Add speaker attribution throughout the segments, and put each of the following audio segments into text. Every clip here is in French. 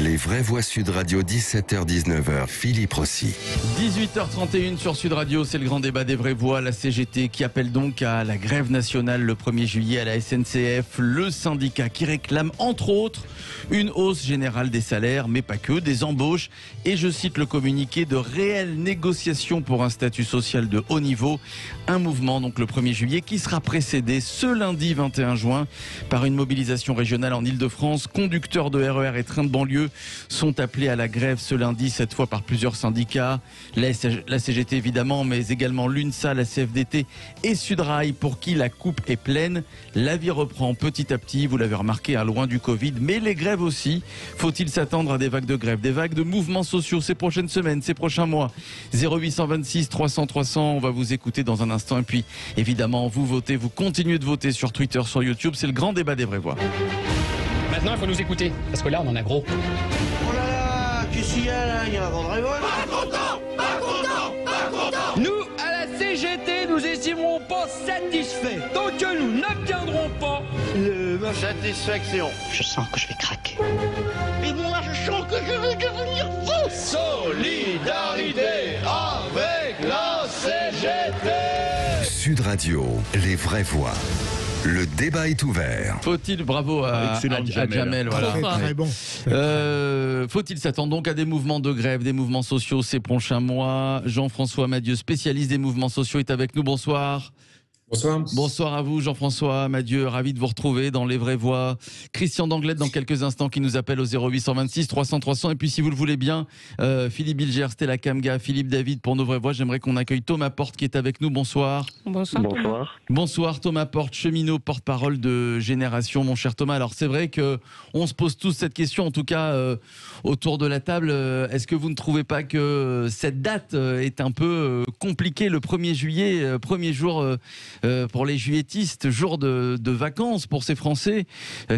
Speaker 1: Les vraies voix Sud Radio, 17h-19h, Philippe Rossi.
Speaker 2: 18h31 sur Sud Radio, c'est le grand débat des vraies voix. La CGT qui appelle donc à la grève nationale le 1er juillet à la SNCF. Le syndicat qui réclame entre autres une hausse générale des salaires, mais pas que, des embauches. Et je cite le communiqué, de réelles négociations pour un statut social de haut niveau. Un mouvement donc le 1er juillet qui sera précédé ce lundi 21 juin par une mobilisation régionale en Ile-de-France. Conducteurs de RER et trains de banlieue sont appelés à la grève ce lundi, cette fois par plusieurs syndicats. La CGT évidemment, mais également l'UNSA, la CFDT et Sudrail, pour qui la coupe est pleine. La vie reprend petit à petit, vous l'avez remarqué, loin du Covid, mais les grèves aussi. Faut-il s'attendre à des vagues de grève, des vagues de mouvements sociaux ces prochaines semaines, ces prochains mois? 0826 300 300, on va vous écouter dans un instant. Et puis évidemment, vous votez, vous continuez de voter sur Twitter, sur YouTube. C'est le grand débat des vraies voix.
Speaker 3: Maintenant, il faut nous écouter, parce que là, on en a gros.
Speaker 4: Oh là là, qu'est-ce qu'il y a là? Il y a un vent de révolte.
Speaker 5: Pas content, pas content, pas content.
Speaker 6: Nous, à la CGT, nous estimerons pas satisfaits tant que nous n'obtiendrons pas
Speaker 4: Ma satisfaction.
Speaker 7: Je sens que je vais craquer.
Speaker 5: Et moi, je sens que je vais devenir fou.
Speaker 6: Solidarité avec la CGT.
Speaker 1: Sud Radio, les vraies voix. Le débat est ouvert.
Speaker 2: Faut-il, bravo à Jamel, voilà.
Speaker 8: Très bon.
Speaker 2: Faut-il s'attendre donc à des mouvements de grève, des mouvements sociaux ces prochains mois? Jean-François Madieu, spécialiste des mouvements sociaux, est avec nous. Bonsoir.
Speaker 9: Bonsoir.
Speaker 2: Bonsoir à vous, Jean-François Madieu, ravi de vous retrouver dans Les Vraies Voix. Christian Danglette dans quelques instants qui nous appelle au 0826 300 300. Et puis si vous le voulez bien, Philippe Bilger, Stella Kamga, Philippe David pour Nos Vraies Voix. J'aimerais qu'on accueille Thomas Porte qui est avec nous. Bonsoir.
Speaker 10: Bonsoir.
Speaker 9: Bonsoir.
Speaker 2: Bonsoir Thomas Porte, cheminot, porte-parole de Génération, mon cher Thomas. Alors c'est vrai que on se pose tous cette question, en tout cas autour de la table. Est-ce que vous ne trouvez pas que cette date est un peu compliquée, le 1er juillet, premier jour pour les juilletistes, jour de vacances pour ces Français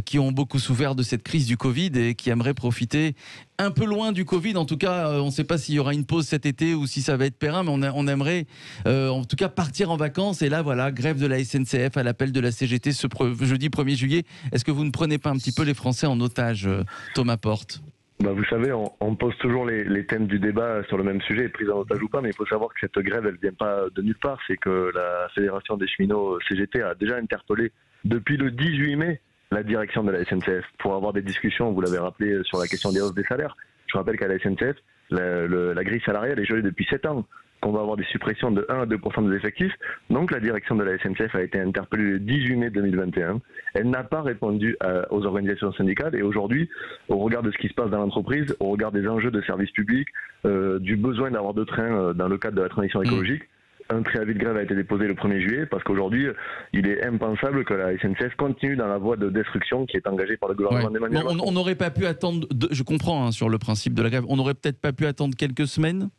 Speaker 2: qui ont beaucoup souffert de cette crise du Covid et qui aimeraient profiter un peu loin du Covid. En tout cas, on ne sait pas s'il y aura une pause cet été ou si ça va être périn, mais on aimerait en tout cas partir en vacances. Et là, voilà, grève de la SNCF à l'appel de la CGT ce jeudi 1er juillet. Est-ce que vous ne prenez pas un petit peu les Français en otage, Thomas Porte ?
Speaker 9: Vous savez, on pose toujours les thèmes du débat sur le même sujet, prise en otage ou pas, mais il faut savoir que cette grève, elle vient pas de nulle part. C'est que la Fédération des cheminots CGT a déjà interpellé depuis le 18 mai la direction de la SNCF pour avoir des discussions, vous l'avez rappelé, sur la question des hausses des salaires. Je rappelle qu'à la SNCF, la grille salariale est gelée depuis 7 ans, qu'on va avoir des suppressions de 1 à 2% des effectifs. Donc la direction de la SNCF a été interpellée le 18 mai 2021. Elle n'a pas répondu aux organisations syndicales et aujourd'hui, au regard de ce qui se passe dans l'entreprise, au regard des enjeux de service public, du besoin d'avoir de trains dans le cadre de la transition écologique, un préavis de grève a été déposé le 1er juillet parce qu'aujourd'hui, il est impensable que la SNCF continue dans la voie de destruction qui est engagée par le gouvernement d'Emmanuel Macron.
Speaker 2: On n'aurait pas pu attendre, je comprends sur le principe de la grève, on n'aurait peut-être pas pu attendre quelques semaines ?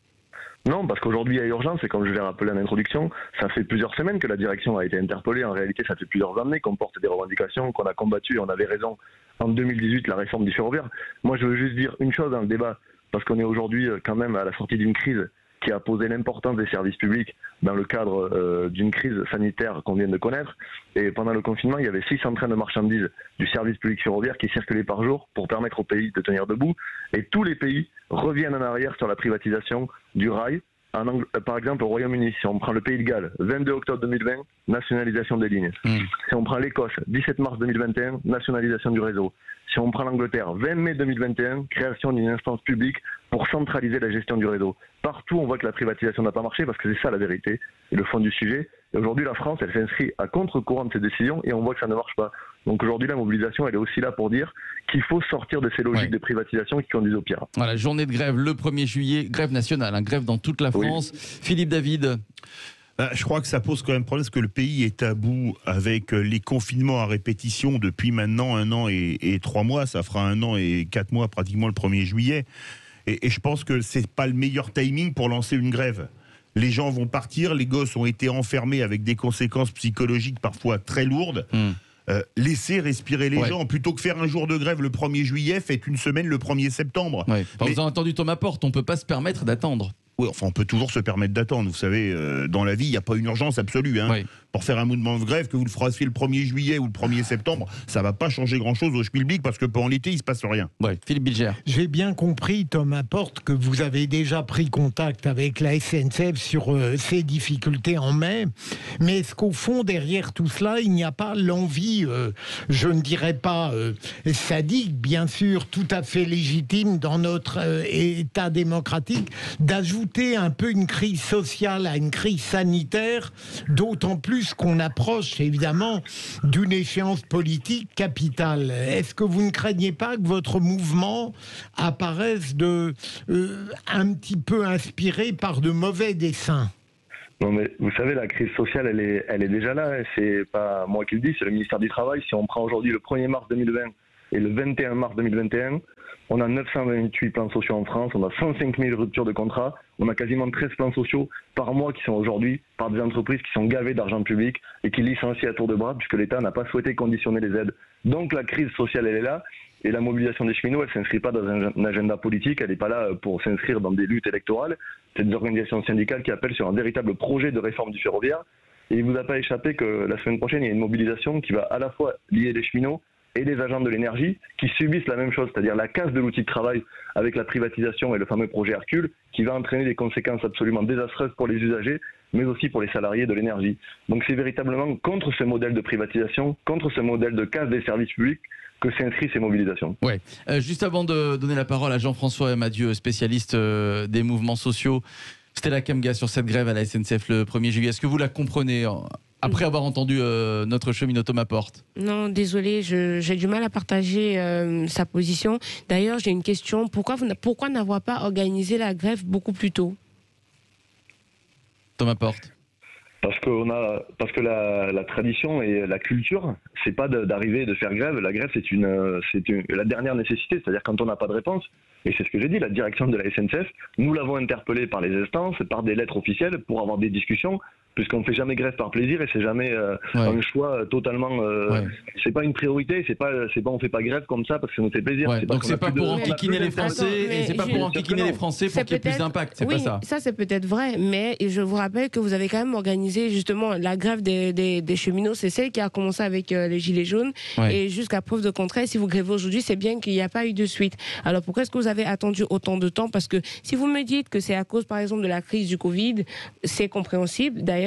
Speaker 9: Non, parce qu'aujourd'hui, il y a urgence, et comme je l'ai rappelé en introduction, ça fait plusieurs semaines que la direction a été interpellée. En réalité, ça fait plusieurs années qu'on porte des revendications, qu'on a combattues, et on avait raison en 2018, la réforme du ferroviaire. Moi, je veux juste dire une chose dans le débat, parce qu'on est aujourd'hui quand même à la sortie d'une crise qui a posé l'importance des services publics dans le cadre d'une crise sanitaire qu'on vient de connaître. Et pendant le confinement, il y avait 600 trains de marchandises du service public ferroviaire qui circulaient par jour pour permettre au pays de tenir debout. Et tous les pays reviennent en arrière sur la privatisation du rail. Par exemple, au Royaume-Uni, si on prend le Pays de Galles, 22 octobre 2020, nationalisation des lignes. Si on prend l'Écosse, 17 mars 2021, nationalisation du réseau. Si on prend l'Angleterre, 20 mai 2021, création d'une instance publique pour centraliser la gestion du réseau. Partout, on voit que la privatisation n'a pas marché parce que c'est ça la vérité et le fond du sujet. Et aujourd'hui, la France, elle s'inscrit à contre-courant de ces décisions et on voit que ça ne marche pas. Donc aujourd'hui, la mobilisation, elle est aussi là pour dire qu'il faut sortir de ces logiques de privatisation qui conduisent au pire.
Speaker 2: Voilà, journée de grève le 1er juillet, grève nationale, grève dans toute la France. Philippe David.
Speaker 8: Je crois que ça pose quand même problème parce que le pays est à bout avec les confinements à répétition depuis maintenant 1 an et 3 mois. Ça fera 1 an et 4 mois pratiquement le 1er juillet. Et je pense que c'est pas le meilleur timing pour lancer une grève. Les gens vont partir, les gosses ont été enfermés avec des conséquences psychologiques parfois très lourdes. Laissez respirer les gens. Plutôt que faire un jour de grève le 1er juillet, faites une semaine le 1er septembre.
Speaker 2: Vous avez entendu Thomas Porte, on ne peut pas se permettre d'attendre.
Speaker 8: Oui, enfin, on peut toujours se permettre d'attendre. Vous savez, dans la vie, il n'y a pas une urgence absolue. pour faire un mouvement de grève, que vous le fassiez le 1er juillet ou le 1er septembre, ça va pas changer grand-chose au schmilblick parce que pendant l'été, il se passe rien.
Speaker 2: Ouais, Philippe Bilger.
Speaker 7: J'ai bien compris, Thomas Porte, que vous avez déjà pris contact avec la SNCF sur ces difficultés en mai. Mais est-ce qu'au fond, derrière tout cela, il n'y a pas l'envie, je ne dirais pas sadique, bien sûr, tout à fait légitime dans notre État démocratique, d'ajouter un peu une crise sociale à une crise sanitaire, d'autant plus qu'on approche évidemment d'une échéance politique capitale. Est-ce que vous ne craignez pas que votre mouvement apparaisse un petit peu inspiré par de mauvais desseins?
Speaker 9: Non mais vous savez, la crise sociale, elle est déjà là. C'est pas moi qui le dis, c'est le ministère du Travail. Si on prend aujourd'hui le 1er mars 2020 et le 21 mars 2021, on a 928 plans sociaux en France, on a 105 000 ruptures de contrat, on a quasiment 13 plans sociaux par mois qui sont aujourd'hui par des entreprises qui sont gavées d'argent public et qui licencient à tour de bras puisque l'État n'a pas souhaité conditionner les aides. Donc la crise sociale, elle est là. Et la mobilisation des cheminots, elle ne s'inscrit pas dans un agenda politique, elle n'est pas là pour s'inscrire dans des luttes électorales. C'est des organisations syndicales qui appellent sur un véritable projet de réforme du ferroviaire. Et il ne vous a pas échappé que la semaine prochaine, il y a une mobilisation qui va à la fois lier les cheminots et les agents de l'énergie qui subissent la même chose, c'est-à-dire la casse de l'outil de travail avec la privatisation et le fameux projet Hercule, qui va entraîner des conséquences absolument désastreuses pour les usagers, mais aussi pour les salariés de l'énergie. Donc c'est véritablement contre ce modèle de privatisation, contre ce modèle de casse des services publics, que s'inscrivent ces mobilisations.
Speaker 2: Ouais. Juste avant de donner la parole à Jean-François Madieu, spécialiste des mouvements sociaux, Stella Kamga sur cette grève à la SNCF le 1er juillet. Est-ce que vous la comprenez après avoir entendu notre cheminot Thomas Porte?
Speaker 10: Non, désolé, j'ai du mal à partager sa position. D'ailleurs, j'ai une question. Pourquoi n'avoir pas organisé la grève beaucoup plus tôt?
Speaker 2: Thomas Porte.
Speaker 9: Parce que la tradition et la culture, c'est pas d'arriver et de faire grève. La grève, c'est la dernière nécessité, c'est-à-dire quand on n'a pas de réponse. Et c'est ce que j'ai dit, la direction de la SNCF, nous l'avons interpellée par les instances, par des lettres officielles, pour avoir des discussions, puisqu'on ne fait jamais grève par plaisir et c'est jamais un choix totalement. C'est pas une priorité, c'est pas on fait pas grève comme ça parce que ça nous fait plaisir.
Speaker 2: Ouais, donc c'est pas pour enquiquiner les Français et c'est pas pour enquiquiner les Français pour qu'il y ait plus d'impact, c'est pas ça.
Speaker 10: Ça c'est peut-être vrai, mais je vous rappelle que vous avez quand même organisé justement la grève des cheminots, c'est celle qui a commencé avec les gilets jaunes et jusqu'à preuve de contraire, si vous grèvez aujourd'hui, c'est bien qu'il n'y a pas eu de suite. Alors pourquoi est-ce que vous avez attendu autant de temps? Parce que si vous me dites que c'est à cause par exemple de la crise du Covid, c'est compréhensible d'ailleurs.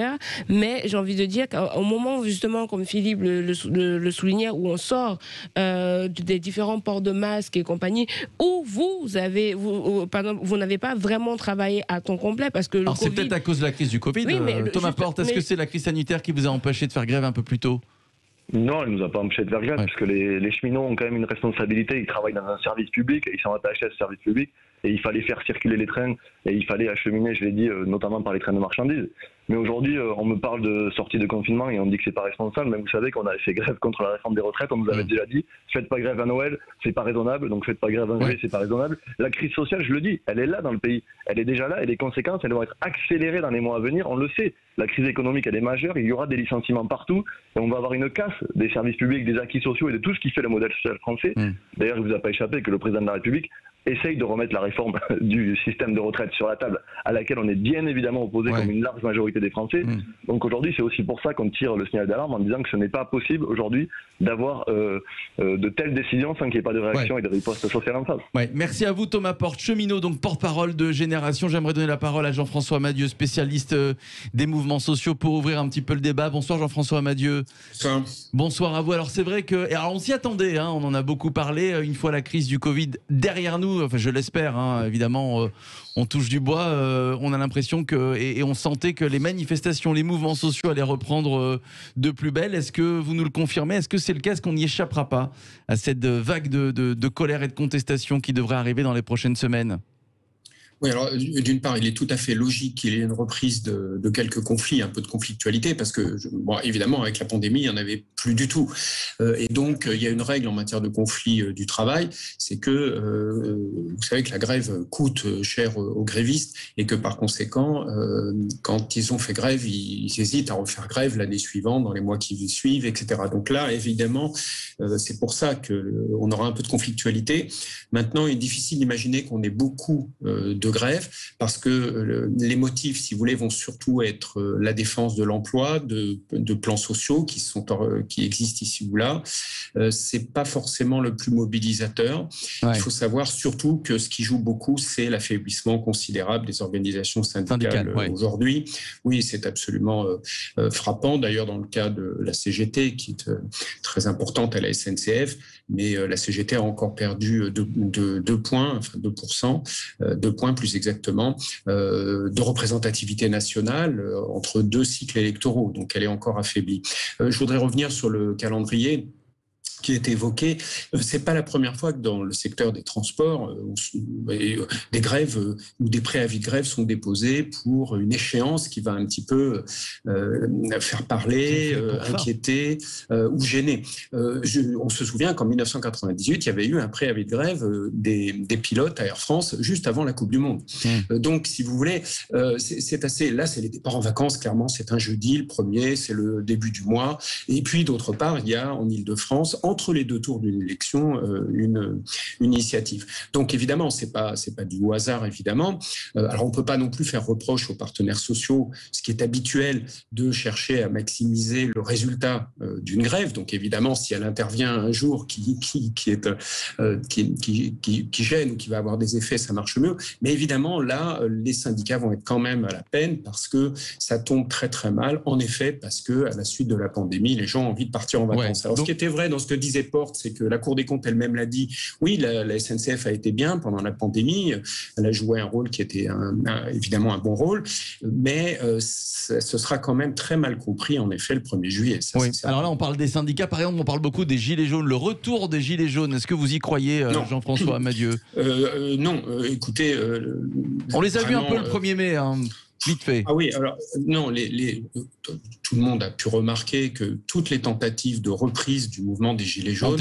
Speaker 10: Mais j'ai envie de dire qu'au moment où justement, comme Philippe le soulignait, où on sort des différents ports de masques et compagnie, où vous n'avez pas vraiment travaillé à temps complet parce que
Speaker 2: Alors c'est peut-être à cause de la crise du Covid. Oui, Thomas Porte, est-ce que c'est la crise sanitaire qui vous a empêché de faire grève un peu plus tôt?
Speaker 9: Non, elle ne nous a pas empêché de faire grève, puisque les cheminots ont quand même une responsabilité, ils travaillent dans un service public, et ils sont attachés à ce service public, et il fallait faire circuler les trains, et il fallait acheminer, je l'ai dit, notamment par les trains de marchandises. Mais aujourd'hui, on me parle de sortie de confinement et on dit que c'est pas responsable. Même vous savez qu'on avait fait grève contre la réforme des retraites. On nous avait déjà dit, faites pas grève à Noël, c'est pas raisonnable. Donc faites pas grève en juillet, c'est pas raisonnable. La crise sociale, je le dis, elle est là dans le pays. Elle est déjà là et les conséquences, elles vont être accélérées dans les mois à venir. On le sait. La crise économique, elle est majeure. Il y aura des licenciements partout et on va avoir une casse des services publics, des acquis sociaux et de tout ce qui fait le modèle social français. D'ailleurs, il vous a pas échappé que le président de la République essaye de remettre la réforme du système de retraite sur la table, à laquelle on est bien évidemment opposé comme une large majorité des Français. Donc aujourd'hui, c'est aussi pour ça qu'on tire le signal d'alarme en disant que ce n'est pas possible aujourd'hui d'avoir de telles décisions sans qu'il n'y ait pas de réaction et de riposte sociale en face.
Speaker 2: Merci à vous Thomas Porte, cheminot, donc porte-parole de Génération. J'aimerais donner la parole à Jean-François Madieu, spécialiste des mouvements sociaux, pour ouvrir un petit peu le débat. Bonsoir Jean-François Madieu.
Speaker 11: Bonsoir.
Speaker 2: Bonsoir à vous. Alors c'est vrai que, alors on s'y attendait, on en a beaucoup parlé, une fois la crise du Covid derrière nous, enfin je l'espère, évidemment, on touche du bois, on a l'impression que, et on sentait que les manifestations, les mouvements sociaux allaient reprendre de plus belle. Est-ce que vous nous le confirmez? Est-ce que c'est le cas? Est-ce qu'on n'y échappera pas à cette vague de colère et de contestation qui devrait arriver dans les prochaines semaines?
Speaker 11: Oui, alors d'une part, il est tout à fait logique qu'il y ait une reprise de quelques conflits, un peu de conflictualité, parce que, évidemment, avec la pandémie, il n'y en avait plus du tout. Et donc, il y a une règle en matière de conflit du travail, c'est que vous savez que la grève coûte cher aux grévistes et que, par conséquent, quand ils ont fait grève, ils hésitent à refaire grève l'année suivante, dans les mois qui suivent, etc. Donc là, évidemment, c'est pour ça qu'on aura un peu de conflictualité. Maintenant, il est difficile d'imaginer qu'on ait beaucoup de de grève, parce que les motifs, si vous voulez, vont surtout être la défense de l'emploi, de plans sociaux qui existent ici ou là. C'est pas forcément le plus mobilisateur. Ouais. Il faut savoir surtout que ce qui joue beaucoup, c'est l'affaiblissement considérable des organisations syndicales aujourd'hui. Oui, c'est absolument frappant. D'ailleurs, dans le cas de la CGT, qui est très importante à la SNCF, mais la CGT a encore perdu 2 points, enfin 2%, 2 points plus exactement, de représentativité nationale entre 2 cycles électoraux. Donc, elle est encore affaiblie. Je voudrais revenir sur le calendrier qui est évoqué. C'est pas la première fois que dans le secteur des transports, des grèves ou des préavis de grève sont déposés pour une échéance qui va un petit peu faire parler, inquiéter ou gêner. On se souvient qu'en 1998, il y avait eu un préavis de grève des pilotes à Air France juste avant la Coupe du Monde. Donc, si vous voulez, c'est assez... Là, c'est les départs en vacances, clairement, c'est un jeudi, le 1er, c'est le début du mois. Et puis, d'autre part, il y a en Île-de-France, entre les 2 tours d'une élection, une initiative. Donc évidemment, c'est pas du hasard, évidemment. Alors on peut pas non plus faire reproche aux partenaires sociaux, ce qui est habituel, de chercher à maximiser le résultat d'une grève. Donc évidemment, si elle intervient un jour qui gêne ou qui va avoir des effets, ça marche mieux. Mais évidemment, là, les syndicats vont être quand même à la peine parce que ça tombe très très mal. En effet, parce que à la suite de la pandémie, les gens ont envie de partir en vacances. Alors, ce qui était vrai dans ce que disait Porte, c'est que la Cour des comptes elle-même l'a dit. Oui, la SNCF a été bien pendant la pandémie. Elle a joué un rôle qui était évidemment un bon rôle, mais ce sera quand même très mal compris, en effet, le 1er juillet. Ça,
Speaker 2: oui. Alors là, on parle des syndicats. Par exemple, on parle beaucoup des Gilets jaunes. Le retour des Gilets jaunes, est-ce que vous y croyez, Jean-François Amadieu ?
Speaker 11: Non, écoutez...
Speaker 2: on les a vus un peu le 1er mai, hein. Vite fait.
Speaker 11: Ah oui, alors non, tout le monde a pu remarquer que toutes les tentatives de reprise du mouvement des Gilets jaunes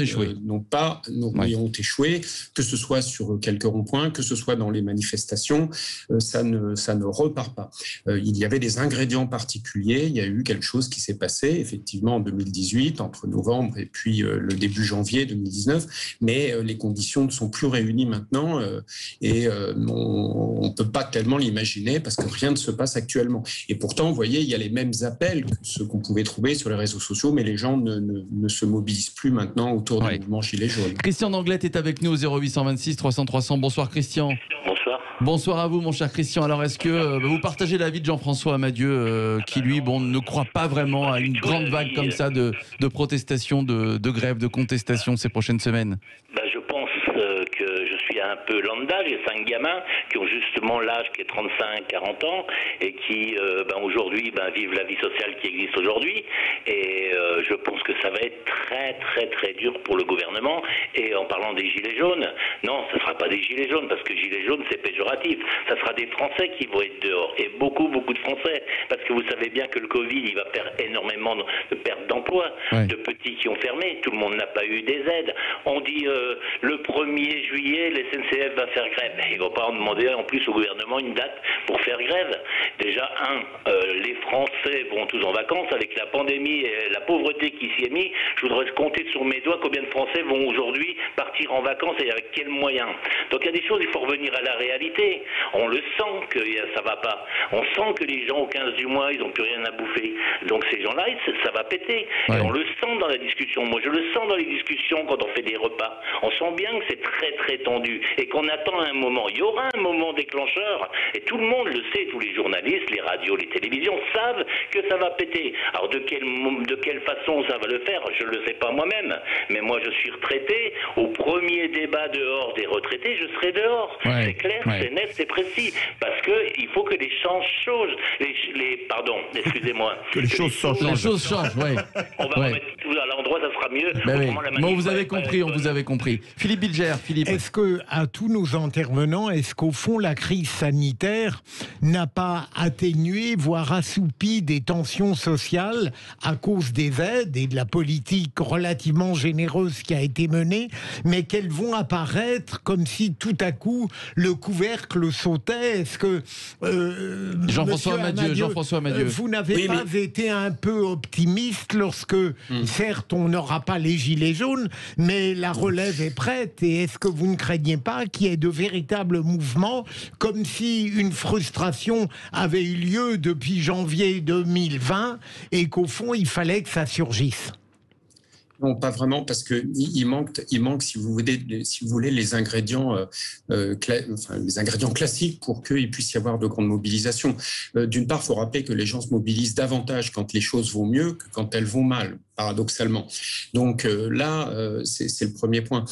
Speaker 11: ont échoué, que ce soit sur quelques ronds-points, que ce soit dans les manifestations, ça ne repart pas. Il y avait des ingrédients particuliers, il y a eu quelque chose qui s'est passé effectivement en 2018, entre novembre et puis le début janvier 2019, mais les conditions ne sont plus réunies maintenant et on ne peut pas tellement l'imaginer parce que rien ne se passe actuellement. Et pourtant, vous voyez, il y a les mêmes appels que ceux qu'on pouvait trouver sur les réseaux sociaux, mais les gens ne se mobilisent plus maintenant autour du mouvement Gilets jaunes.
Speaker 2: Christian Danglette est avec nous au 0826 300 300. Bonsoir Christian.
Speaker 12: Bonsoir.
Speaker 2: Bonsoir à vous mon cher Christian. Alors est-ce que vous partagez l'avis de Jean-François Amadieu qui lui ne croit pas vraiment à une grande vague comme ça de protestation, de grève, de contestation ces prochaines semaines ?
Speaker 12: Je pense que je suis un peu lambda, j'ai 5 gamins qui ont justement l'âge qui est 35-40 ans et qui aujourd'hui vivent la vie sociale qui existe aujourd'hui et je pense que ça va être très très très dur pour le gouvernement. Et en parlant des gilets jaunes, non, ce ne sera pas des gilets jaunes parce que gilets jaunes c'est péjoratif, ça sera des Français qui vont être dehors et beaucoup de Français parce que vous savez bien que le Covid il va faire énormément de pertes d'emplois, de petits qui ont fermé, tout le monde n'a pas eu des aides. On dit le 1er juillet les SNCF va faire grève. Ils ne vont pas en demander en plus au gouvernement une date pour faire grève. Déjà, les Français vont tous en vacances avec la pandémie et la pauvreté qui s'y est mise. Je voudrais compter sur mes doigts combien de Français vont aujourd'hui partir en vacances et avec quels moyens. Donc il y a des choses, il faut revenir à la réalité. On le sent que ça ne va pas. On sent que les gens au 15 du mois, ils n'ont plus rien à bouffer. Donc ces gens-là, ça va péter. Et on le sent dans la discussion. Moi, je le sens dans les discussions quand on fait des repas. On sent bien que c'est très très tendu et qu'on attend un moment. Il y aura un moment déclencheur et tout le monde le sait, tous les journalistes, les radios, les télévisions savent que ça va péter. Alors de quelle façon ça va le faire, je ne le sais pas moi-même. Mais moi je suis retraité. Au premier débat dehors des retraités, je serai dehors. C'est clair, c'est net, c'est précis. Parce qu'il faut que les choses changent. Pardon, excusez-moi.
Speaker 8: Que les choses changent.
Speaker 2: Les choses changent, oui.
Speaker 12: On va remettre tout à l'endroit, ça sera mieux.
Speaker 2: Bon, vous avez compris, on vous avait compris. Philippe Bilger,
Speaker 7: Est-ce que, à tous nos intervenants, est-ce qu'au fond, la crise sanitaire n'a pas atténué, voire assoupi des tensions sociales à cause des aides et de la politique relativement généreuse qui a été menée, mais qu'elles vont apparaître comme si tout à coup le couvercle sautait? Est-ce que
Speaker 2: Jean-François Amadieu,
Speaker 7: vous n'avez pas été un peu optimiste lorsque, certes, on n'aura pas les gilets jaunes, mais la relève est prête, et est-ce que vous ne craignez pas qu'il y ait de véritables mouvements, comme si une frustration avait eu lieu depuis janvier 2020 et qu'au fond, il fallait que ça surgisse.
Speaker 11: Non, pas vraiment, parce que il manque, si vous voulez, les ingrédients, les ingrédients classiques pour qu'il puisse y avoir de grandes mobilisations. D'une part, il faut rappeler que les gens se mobilisent davantage quand les choses vont mieux que quand elles vont mal, paradoxalement. Donc là, c'est le premier point.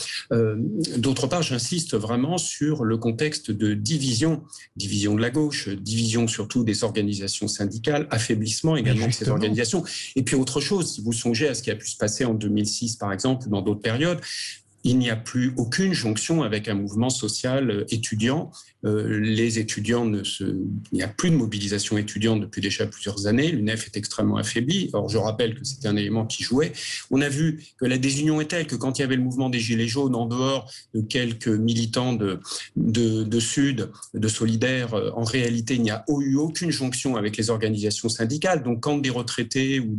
Speaker 11: D'autre part, j'insiste vraiment sur le contexte de division de la gauche, division surtout des organisations syndicales, affaiblissement également de ces organisations. Et puis autre chose, si vous songez à ce qui a pu se passer en 2006, par exemple, ou dans d'autres périodes, il n'y a plus aucune jonction avec un mouvement social étudiant. Les étudiants il n'y a plus de mobilisation étudiante depuis déjà plusieurs années. L'UNEF est extrêmement affaiblie. Or, je rappelle que c'était un élément qui jouait. On a vu que la désunion est telle que quand il y avait le mouvement des Gilets jaunes, en dehors de quelques militants de Sud, de Solidaires, en réalité, il n'y a eu aucune jonction avec les organisations syndicales. Donc, quand des retraités ou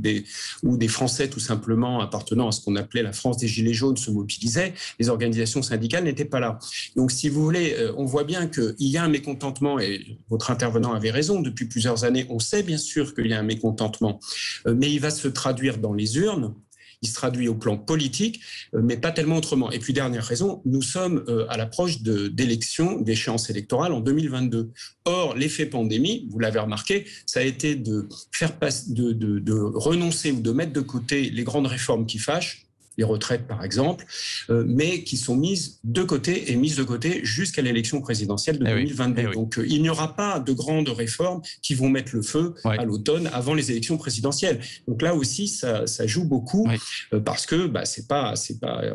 Speaker 11: des Français, tout simplement, appartenant à ce qu'on appelait la France des Gilets jaunes, se mobilisaient, les organisations syndicales n'étaient pas là. Donc, si vous voulez, on voit bien qu'il y a un mécontentement, et votre intervenant avait raison, depuis plusieurs années, on sait bien sûr qu'il y a un mécontentement, mais il va se traduire dans les urnes. Il se traduit au plan politique, mais pas tellement autrement. Et puis, dernière raison, nous sommes à l'approche d'élections, d'échéances électorales en 2022. Or, l'effet pandémie, vous l'avez remarqué, ça a été de renoncer ou de mettre de côté les grandes réformes qui fâchent, les retraites par exemple, mais qui sont mises de côté jusqu'à l'élection présidentielle de 2022. Donc il n'y aura pas de grandes réformes qui vont mettre le feu à l'automne avant les élections présidentielles. Donc là aussi, ça joue beaucoup parce que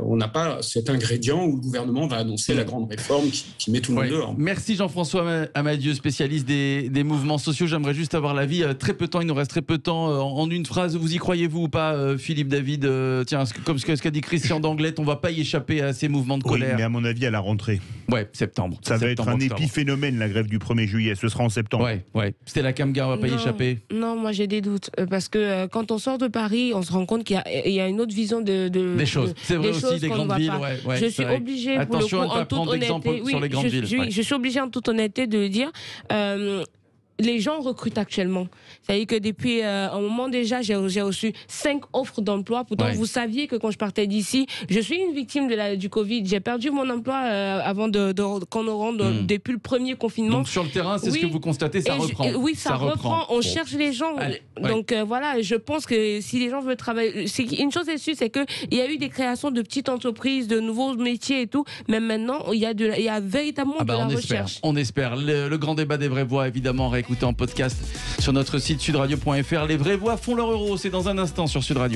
Speaker 11: on n'a pas cet ingrédient où le gouvernement va annoncer la grande réforme qui met tout le monde dehors.
Speaker 2: Merci Jean-François Amadieu, spécialiste des mouvements sociaux. J'aimerais juste avoir l'avis. Très peu de temps, il nous reste très peu de temps. En une phrase, vous y croyez-vous ou pas, Philippe David? Tiens, comme ce qu'a dit Christian Danglette, on ne va pas y échapper à ces mouvements de colère.
Speaker 8: Oui, mais à mon avis, à la rentrée.
Speaker 2: Ouais, septembre.
Speaker 8: Ça va être un épiphénomène, la grève du 1er juillet. Ce sera en septembre.
Speaker 2: Ouais. C'était la Camgar, on ne va pas y échapper.
Speaker 10: Non, moi j'ai des doutes. Parce que quand on sort de Paris, on se rend compte qu'il y a une autre vision des choses.
Speaker 2: C'est vrai aussi, des grandes villes.
Speaker 10: Je suis obligée, pour le coup, en toute honnêteté,
Speaker 2: sur les grandes villes.
Speaker 10: Je suis obligée en toute honnêteté de dire... les gens recrutent actuellement. C'est-à-dire que depuis un moment déjà, j'ai reçu 5 offres d'emploi. Pourtant, vous saviez que quand je partais d'ici, je suis une victime du Covid. J'ai perdu mon emploi avant qu'on nous rende depuis le premier confinement.
Speaker 2: Donc sur le terrain, c'est ce que vous constatez, ça reprend.
Speaker 10: Oui, ça reprend. On cherche les gens. Donc voilà, je pense que si les gens veulent travailler... Une chose est sûre, c'est qu'il y a eu des créations de petites entreprises, de nouveaux métiers et tout. Mais maintenant, il y a véritablement de la recherche.
Speaker 2: On espère. Le grand débat des vraies voix, évidemment, écoutez en podcast sur notre site sudradio.fr. Les vraies voix font leur euro, c'est dans un instant sur Sud Radio.